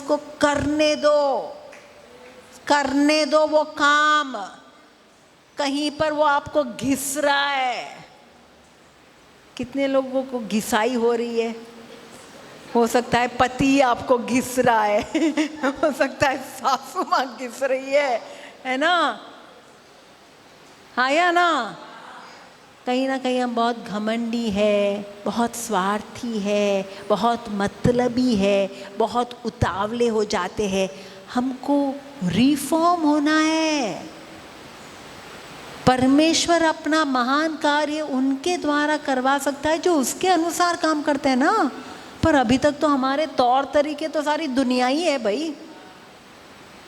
उसको करने दो वो काम। कहीं पर वो आपको घिस रहा है। कितने लोगों को घिसाई हो रही है? हो सकता है पति आपको घिस रहा है हो सकता है सासू माँ घिस रही है ना? हाँ या ना? कहीं ना कहीं हम बहुत घमंडी है, बहुत स्वार्थी है, बहुत मतलबी है, बहुत उतावले हो जाते हैं। हमको रिफॉर्म होना है। परमेश्वर अपना महान कार्य उनके द्वारा करवा सकता है जो उसके अनुसार काम करते हैं ना। पर अभी तक तो हमारे तौर तरीके तो सारी दुनिया ही है भाई।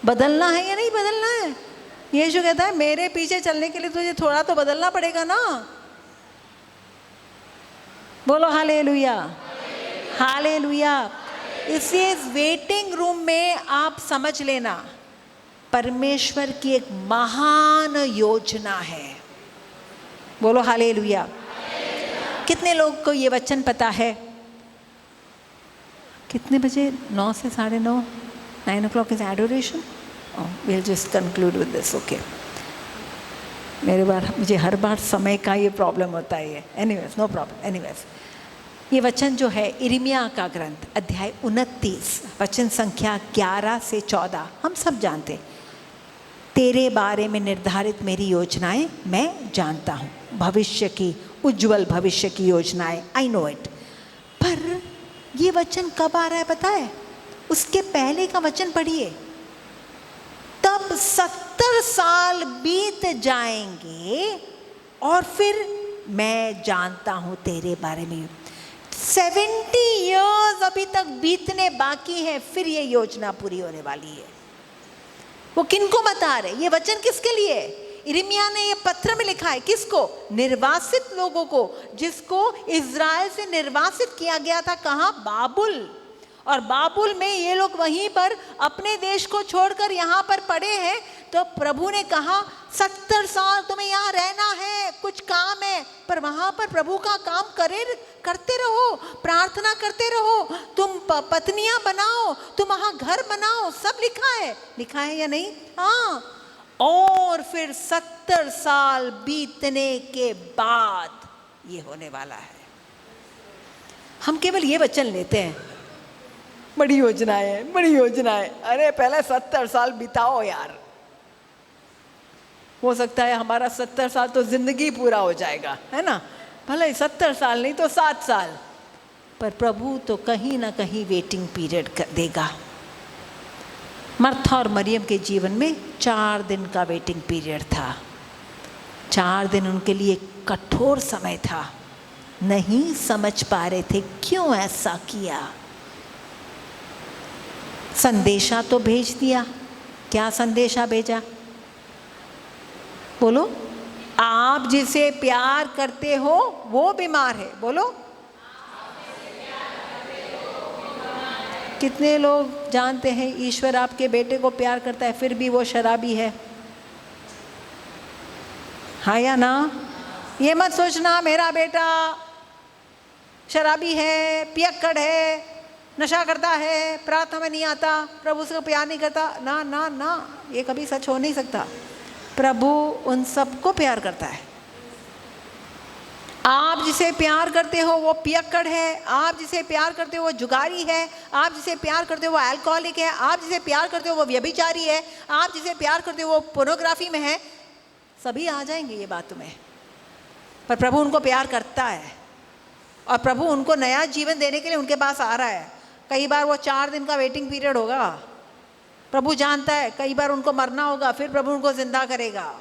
बदलना है या नहीं बदलना है? यीशु कहता है मेरे पीछे चलने के लिए तुझे थोड़ा तो बदलना पड़ेगा ना। बोलो हालेलुया, हालेलुया। इसलिए इस वेटिंग रूम में आप समझ लेना, परमेश्वर की एक महान योजना है। बोलो हालेलुया। कितने लोग को ये वचन पता है? कितने बजे? 9 से 9:30, 9 o'clock is adoration. We'll just conclude with this, okay? मुझे हर बार समय का ये प्रॉब्लम होता है। Anyways, no problem. एनीवेज, ये वचन जो है इर्मिया का ग्रंथ अध्याय 29 वचन संख्या 11 से 14 हम सब जानते। तेरे बारे में निर्धारित मेरी योजनाएं मैं जानता हूँ, भविष्य की, उज्जवल भविष्य की योजनाएं, आई नो इट। पर ये वचन कब आ रहा है पता है? उसके पहले का वचन पढ़िए। तब 70 साल बीत जाएंगे और फिर मैं जानता हूं तेरे बारे में। 70 years अभी तक बीतने बाकी है, फिर ये योजना पूरी होने वाली है। वो किनको बता रहे? ये वचन किसके लिए? इर्मिया ने ये पत्र में लिखा है। किसको? निर्वासित लोगों को, जिसको इज़राइल से निर्वासित किया गया था। कहाँ? बाबुल। और बाबुल में ये लोग वहीं पर अपने देश को छोड़कर यहाँ पर पड़े हैं। तो प्रभु ने कहा 70 साल तुम्हें यहाँ रहना है, कुछ काम है, पर वहाँ पर प्रभु का काम करते रहो, प्रार्थना करते रहो, तुम पत्नियां बनाओ, तुम वहाँ घर बनाओ, सब लिखा है या नहीं? हाँ। और फिर 70 साल बीतने के बाद ये होने वाला है। हम केवल ये वचन लेते हैं, बड़ी योजना है, बड़ी योजना है। अरे पहले 70 साल बिताओ यार। हो सकता है हमारा 70 साल तो जिंदगी पूरा हो जाएगा, है ना? भले 70 साल नहीं तो 7 साल, पर प्रभु तो कहीं ना कहीं वेटिंग पीरियड देगा। मर्था और मरियम के जीवन में 4 दिन का वेटिंग पीरियड था। 4 दिन उनके लिए कठोर समय था। नहीं समझ पा रहे थे क्यों ऐसा किया। संदेशा तो भेज दिया। क्या संदेशा भेजा? बोलो। आप जिसे प्यार करते हो वो बीमार है। बोलो। कितने लोग जानते हैं ईश्वर आपके बेटे को प्यार करता है, फिर भी वो शराबी है? हाँ या ना? ये मत सोचना मेरा बेटा शराबी है, पियक्कड़ है, नशा करता है, प्रार्थना में नहीं आता, प्रभु उसको प्यार नहीं करता। ना ना ना, ये कभी सच हो नहीं सकता। प्रभु उन सबको प्यार करता है। आप जिसे प्यार करते हो वो पियक्कड़ है, आप जिसे प्यार करते हो वो जुगारी है, आप जिसे प्यार करते हो वो अल्कोहलिक है, आप जिसे प्यार करते हो वो व्यभिचारी है, आप जिसे प्यार करते हो वो पोर्नोग्राफी में है। सभी आ जाएंगे ये बातों में, पर प्रभु उनको प्यार करता है और प्रभु उनको नया जीवन देने के लिए उनके पास आ रहा है। कई बार वो 4 दिन का वेटिंग पीरियड होगा, प्रभु जानता है। कई बार उनको मरना होगा, फिर प्रभु उनको जिंदा करेगा।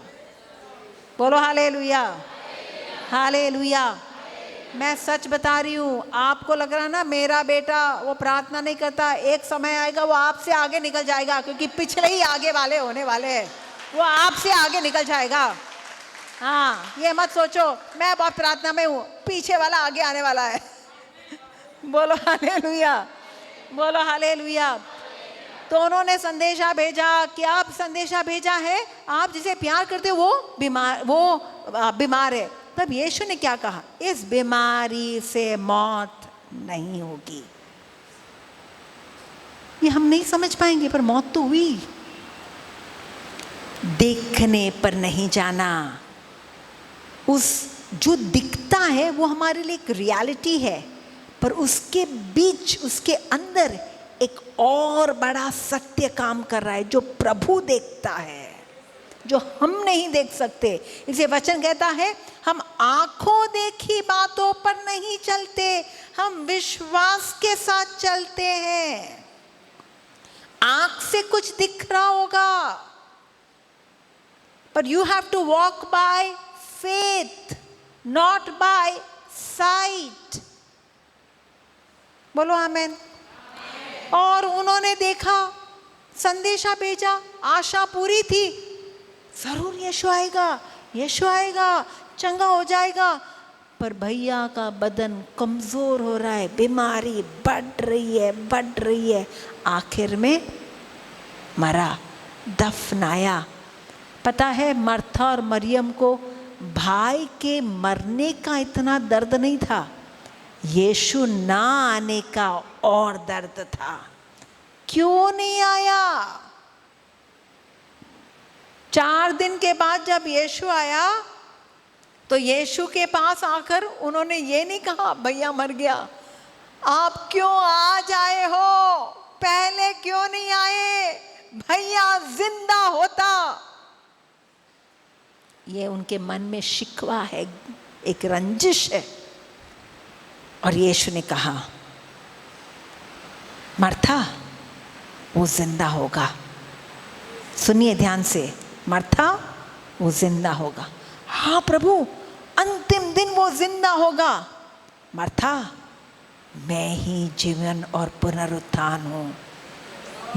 बोलो हालेलुया, हालेलुया। मैं सच बता रही हूँ, आपको लग रहा ना मेरा बेटा वो प्रार्थना नहीं करता, एक समय आएगा वो आपसे आगे निकल जाएगा, क्योंकि पिछले ही आगे वाले होने वाले हैं। वो आपसे आगे निकल जाएगा। हाँ, ये मत सोचो मैं बहुत प्रार्थना में हूँ, पीछे वाला आगे आने वाला है। बोलो हालेलुया, बोलो हालेलुया। तो उन्होंने संदेशा भेजा। क्या संदेशा भेजा है? आप जिसे प्यार करते हो वो बीमार है। तब यीशु ने क्या कहा? इस बीमारी से मौत नहीं होगी। ये हम नहीं समझ पाएंगे, पर मौत तो हुई। देखने पर नहीं जाना। उस जो दिखता है वो हमारे लिए एक रियलिटी है, पर उसके बीच, उसके अंदर एक और बड़ा सत्य काम कर रहा है जो प्रभु देखता है, जो हम नहीं देख सकते। इसलिए वचन कहता है हम आंखों देखी बातों पर नहीं चलते, हम विश्वास के साथ चलते हैं। आंख से कुछ दिख रहा होगा, पर you have to walk by faith, not by sight. बोलो आमेन। और उन्होंने देखा, संदेशा भेजा, आशा पूरी थी, जरूर यीशु आएगा, यीशु आएगा, चंगा हो जाएगा। पर भैया का बदन कमजोर हो रहा है, बीमारी बढ़ रही है, बढ़ रही है। आखिर में मरा, दफनाया। पता है मर्था और मरियम को भाई के मरने का इतना दर्द नहीं था, यीशु ना आने का और दर्द था। क्यों नहीं आया? 4 दिन के बाद जब यीशु आया तो यीशु के पास आकर उन्होंने ये नहीं कहा भैया मर गया, आप क्यों आज आए हो, पहले क्यों नहीं आए, भैया जिंदा होता। ये उनके मन में शिकवा है, एक रंजिश है। और यीशु ने कहा मर्था वो जिंदा होगा। सुनिए ध्यान से, मर्था वो जिंदा होगा। हाँ प्रभु, अंतिम दिन वो जिंदा होगा। मर्था, मैं ही जीवन और पुनरुत्थान हूँ,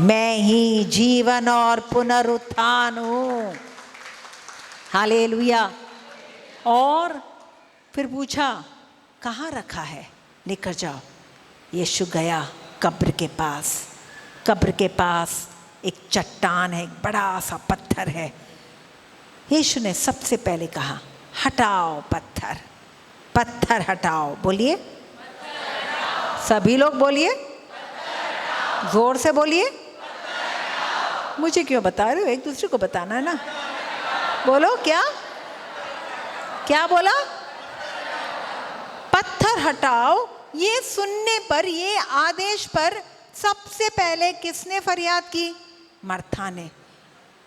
मैं ही जीवन और पुनरुत्थान हूँ। हालेलुया। और फिर पूछा कहाँ रखा है, लेकर जाओ। यीशु गया कब्र के पास। कब्र के पास एक चट्टान है, एक बड़ा सा पत्थर है। यीशु ने सबसे पहले कहा हटाओ पत्थर, पत्थर हटाओ। बोलिए, सभी लोग बोलिए, जोर से बोलिए। मुझे क्यों बता रहे हो, एक दूसरे को बताना है ना। बोलो, क्या क्या बोला? पत्थर हटाओ। ये सुनने पर, ये आदेश पर सबसे पहले किसने फरियाद की? मर्था ने।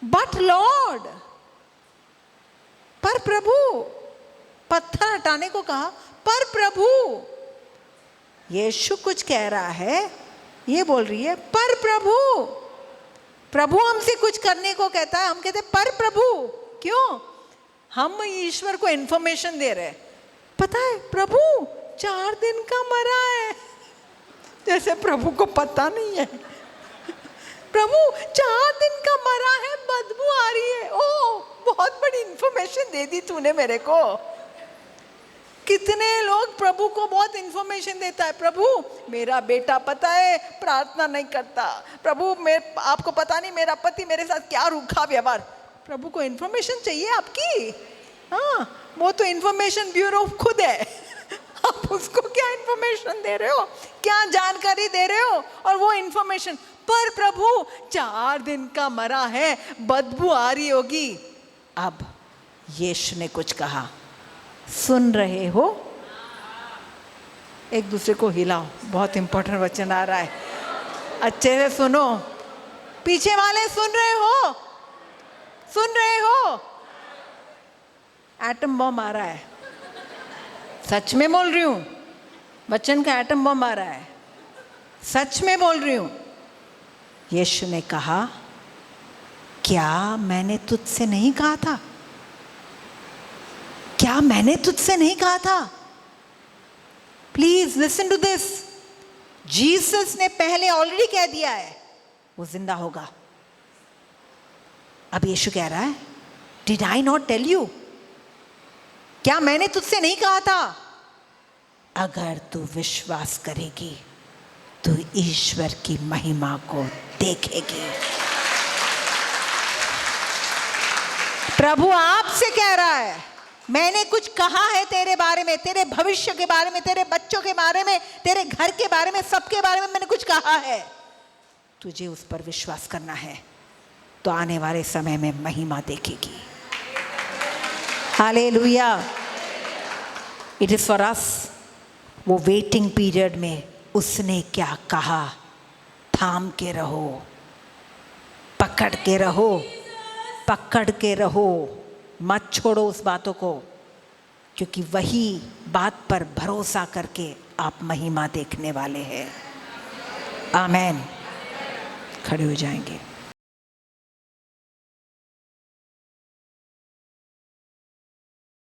बट लॉर्ड, पर प्रभु, पत्थर हटाने को कहा, पर प्रभु। यीशु कुछ कह रहा है, ये बोल रही है पर प्रभु। प्रभु हमसे कुछ करने को कहता है, हम कहते पर प्रभु। क्यों? हम ईश्वर को इंफॉर्मेशन दे रहे हैं। पता है प्रभु 4 दिन का मरा है, जैसे प्रभु को पता नहीं है। प्रभु 4 दिन का मरा है, बदबू आ रही है। ओह, बहुत बड़ी इंफॉर्मेशन दे दी तूने मेरे को। कितने लोग प्रभु को बहुत इंफॉर्मेशन देता है। प्रभु मेरा बेटा पता है प्रार्थना नहीं करता, प्रभु आपको पता नहीं मेरा पति मेरे साथ क्या रूखा व्यवहार। प्रभु को इंफॉर्मेशन चाहिए आपकी? हाँ, वो तो इंफॉर्मेशन ब्यूरो खुद है। आप उसको क्या इंफॉर्मेशन दे रहे हो, क्या जानकारी दे रहे हो? और वो इंफॉर्मेशन पर प्रभु 4 दिन का मरा है, बदबू आ रही होगी। अब यीशु ने कुछ कहा, सुन रहे हो? एक दूसरे को हिलाओ, बहुत इंपॉर्टेंट वचन आ रहा है, अच्छे से सुनो। पीछे वाले सुन रहे हो? सुन रहे हो? एटम बम आ रहा है, सच में बोल रही हूं, वचन का एटम बम आ रहा है, सच में बोल रही हूं। यीशु ने कहा, क्या मैंने तुझसे नहीं कहा था? क्या मैंने तुझसे नहीं कहा था? Please listen to this. Jesus ने पहले ऑलरेडी कह दिया है वो जिंदा होगा। अब यीशु कह रहा है, did I not tell you? क्या मैंने तुझसे नहीं कहा था? अगर तू विश्वास करेगी तो ईश्वर की महिमा को देखेगी। प्रभु आपसे कह रहा है, मैंने कुछ कहा है तेरे बारे में, तेरे भविष्य के बारे में, तेरे बच्चों के बारे में, तेरे घर के बारे में, सबके बारे में मैंने कुछ कहा है। तुझे उस पर विश्वास करना है, तो आने वाले समय में महिमा देखेगी। Hallelujah. It is for us. वो वेटिंग पीरियड में उसने क्या कहा, थाम के रहो, पकड़ के रहो, पकड़ के रहो, मत छोड़ो उस बातों को, क्योंकि वही बात पर भरोसा करके आप महिमा देखने वाले हैं। आमेन। खड़े हो जाएंगे।